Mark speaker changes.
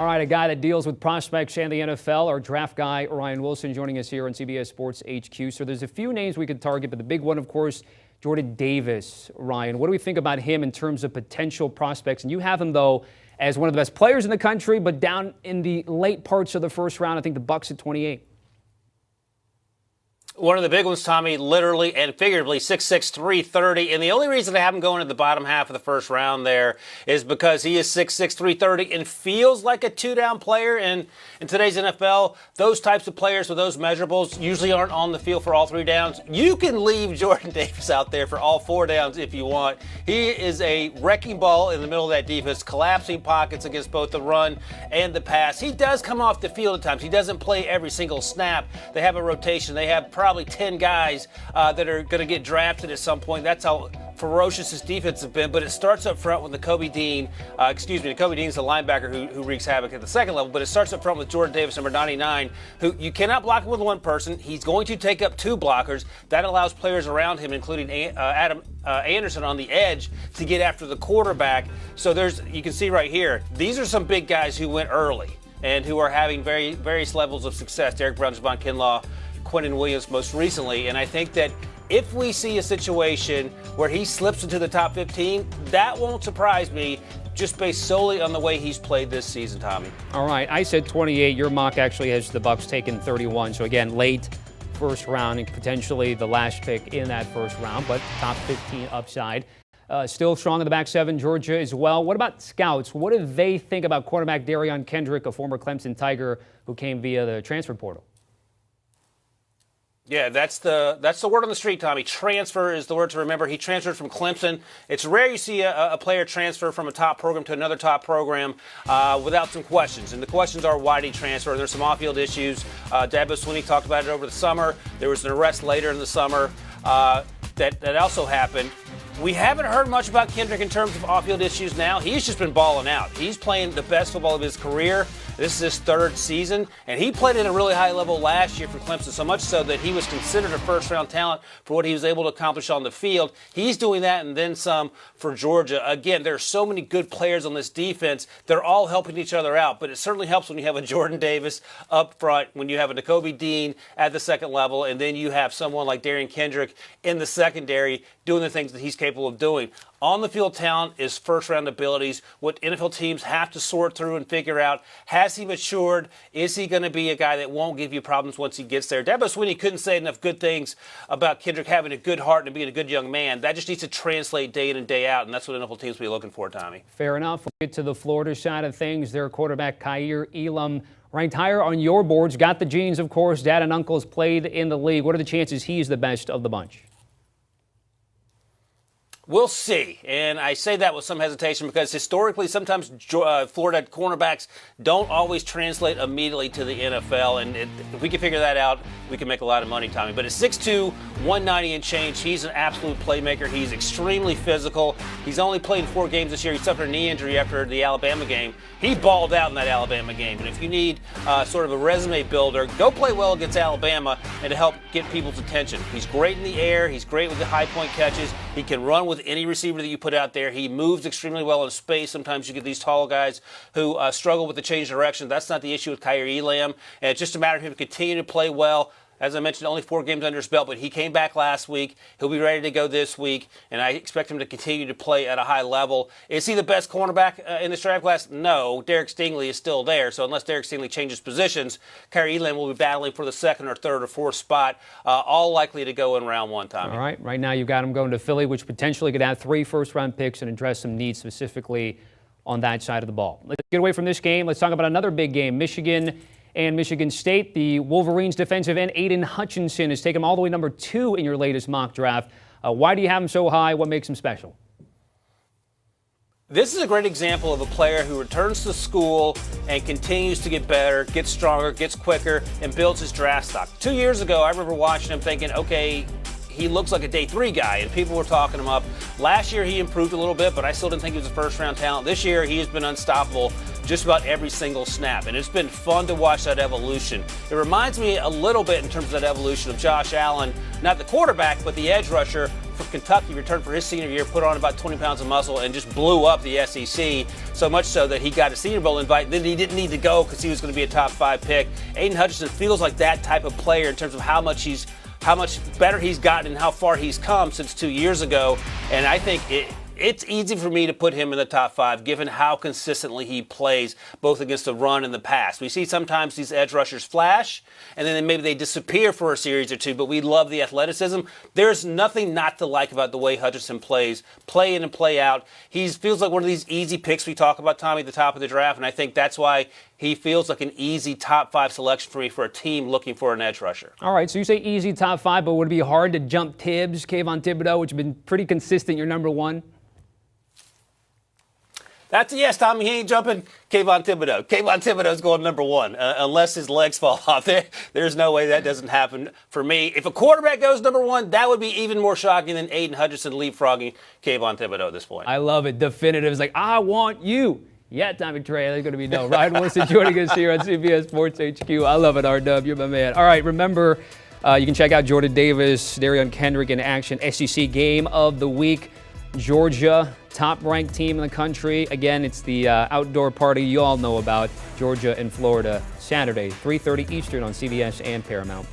Speaker 1: All right, a guy that deals with prospects and the NFL, our draft guy, Ryan Wilson, joining us here on CBS Sports HQ. So there's a few names we could target, but the big one, of course, Jordan Davis. Ryan, what do we think about him in terms of potential prospects? And you have him, though, as one of the best players in the country, but down in the late parts of the first round. I think the Bucs at 28.
Speaker 2: One of the big ones, Tommy, literally and figuratively, 6'6", 330. And the only reason I have him going to the bottom half of the first round there is because he is 6'6", 330 and feels like a two-down player. And in today's NFL, those types of players with those measurables usually aren't on the field for all three downs. You can leave Jordan Davis out there for all four downs if you want. He is a wrecking ball in the middle of that defense, collapsing pockets against both the run and the pass. He does come off the field at times. He doesn't play every single snap. They have a rotation. They have probably 10 guys that are going to get drafted at some point. That's how ferocious his defense has been. But it starts up front with Nakobe Dean. Nakobe Dean's the linebacker who wreaks havoc at the second level. But it starts up front with Jordan Davis, number 99, who you cannot block him with one person. He's going to take up two blockers. That allows players around him, including Adam Anderson on the edge, to get after the quarterback. So you can see right here, these are some big guys who went early and who are having various levels of success. Derek Brown, Javon Kinlaw, Quentin Williams most recently. And I think that if we see a situation where he slips into the top 15, that won't surprise me just based solely on the way he's played this season, Tommy.
Speaker 1: All right, I said 28. Your mock actually has the Bucs taking 31. So again, late first round and potentially the last pick in that first round, but top 15 upside. Still strong in the back seven, Georgia as well. What about scouts? What do they think about quarterback Darion Kendrick, a former Clemson Tiger who came via the transfer portal?
Speaker 2: Yeah, that's the word on the street, Tommy. Transfer is the word to remember. He transferred from Clemson. It's rare you see a player transfer from a top program to another top program without some questions. And the questions are, why did he transfer? There's some off-field issues. Dabo Swinney talked about it over the summer. There was an arrest later in the summer that also happened. We haven't heard much about Kendrick in terms of off-field issues now. He's just been balling out. He's playing the best football of his career. This is his third season, and he played at a really high level last year for Clemson, so much so that he was considered a first-round talent for what he was able to accomplish on the field. He's doing that and then some for Georgia. Again, there are so many good players on this defense. They're all helping each other out, but it certainly helps when you have a Jordan Davis up front, when you have a Nakobe Dean at the second level, and then you have someone like Darion Kendrick in the secondary doing the things that he's capable of doing. On the field talent is first-round abilities. What NFL teams have to sort through and figure out, has he matured? Is he going to be a guy that won't give you problems once he gets there? Dabo Swinney couldn't say enough good things about Kendrick having a good heart and being a good young man. That just needs to translate day in and day out, and that's what NFL teams will be looking for, Tommy.
Speaker 1: Fair enough. We'll get to the Florida side of things. Their quarterback, Kaiir Elam, ranked higher on your boards. Got the genes, of course. Dad and uncles played in the league. What are the chances he's the best of the bunch?
Speaker 2: We'll see, and I say that with some hesitation because historically sometimes Florida cornerbacks don't always translate immediately to the NFL, and if we can figure that out, we can make a lot of money, Tommy. But at 6'2", 190 and change, he's an absolute playmaker. He's extremely physical. He's only played 4 games this year. He suffered a knee injury after the Alabama game. He balled out in that Alabama game, and if you need sort of a resume builder, go play well against Alabama and to help get people's attention. He's great in the air. He's great with the high point catches. He can run with any receiver that you put out there. He moves extremely well in space. Sometimes you get these tall guys who struggle with the change of direction. That's not the issue with Kaiir Elam. And it's just a matter of him continuing to play well. As I mentioned, only 4 games under his belt, but he came back last week. He'll be ready to go this week, and I expect him to continue to play at a high level. Is he the best cornerback in this draft class? No. Derek Stingley is still there, so unless Derek Stingley changes positions, Kaiir Elam will be battling for the 2nd or 3rd or 4th spot, all likely to go in round 1, Tommy.
Speaker 1: All right. Right now you've got him going to Philly, which potentially could have 3 first-round picks and address some needs specifically on that side of the ball. Let's get away from this game. Let's talk about another big game, Michigan and Michigan State. The Wolverines defensive end Aiden Hutchison has taken him all the way number 2 in your latest mock draft. Why do you have him so high? What makes him special?
Speaker 2: This is a great example of a player who returns to school and continues to get better, gets stronger, gets quicker, and builds his draft stock. 2 years ago, I remember watching him thinking, okay, he looks like a day 3 guy, and people were talking him up. Last year, he improved a little bit, but I still didn't think he was a first-round talent. This year, he has been unstoppable just about every single snap, and it's been fun to watch that evolution. It reminds me a little bit in terms of that evolution of Josh Allen, not the quarterback, but the edge rusher from Kentucky, returned for his senior year, put on about 20 pounds of muscle, and just blew up the SEC, so much so that he got a Senior Bowl invite. Then he didn't need to go because he was going to be a top 5 pick. Aiden Hutchison feels like that type of player in terms of how much better he's gotten and how far he's come since 2 years ago. And I think it's easy for me to put him in the top 5 given how consistently he plays both against the run and the pass. We see sometimes these edge rushers flash and then maybe they disappear for a series or two, but we love the athleticism. There's nothing not to like about the way Hutchison plays, play in and play out. He feels like one of these easy picks we talk about, Tommy, at the top of the draft, and I think that's why he feels like an easy top 5 selection for me for a team looking for an edge rusher.
Speaker 1: All right, so you say easy top 5, but would it be hard to jump Tibbs, Kayvon Thibodeau, which have been pretty consistent, your number 1?
Speaker 2: That's a yes, Tommy. He ain't jumping Kayvon Thibodeau. Kayvon Thibodeau's going number 1, unless his legs fall off. There's no way that doesn't happen for me. If a quarterback goes number 1, that would be even more shocking than Aiden Hutchison leapfrogging Kayvon Thibodeau at this point.
Speaker 1: I love it. Definitive. It's like, I want you. Yeah, Tommy Trey. There's going to be no. Ryan Wilson joining us here on CBS Sports HQ. I love it, R-Dub. You're my man. All right, remember, you can check out Jordan Davis, Darion Kendrick in action. SEC Game of the Week. Georgia, top-ranked team in the country. Again, it's the outdoor party you all know about, Georgia and Florida, Saturday, 3:30 Eastern on CBS and Paramount+.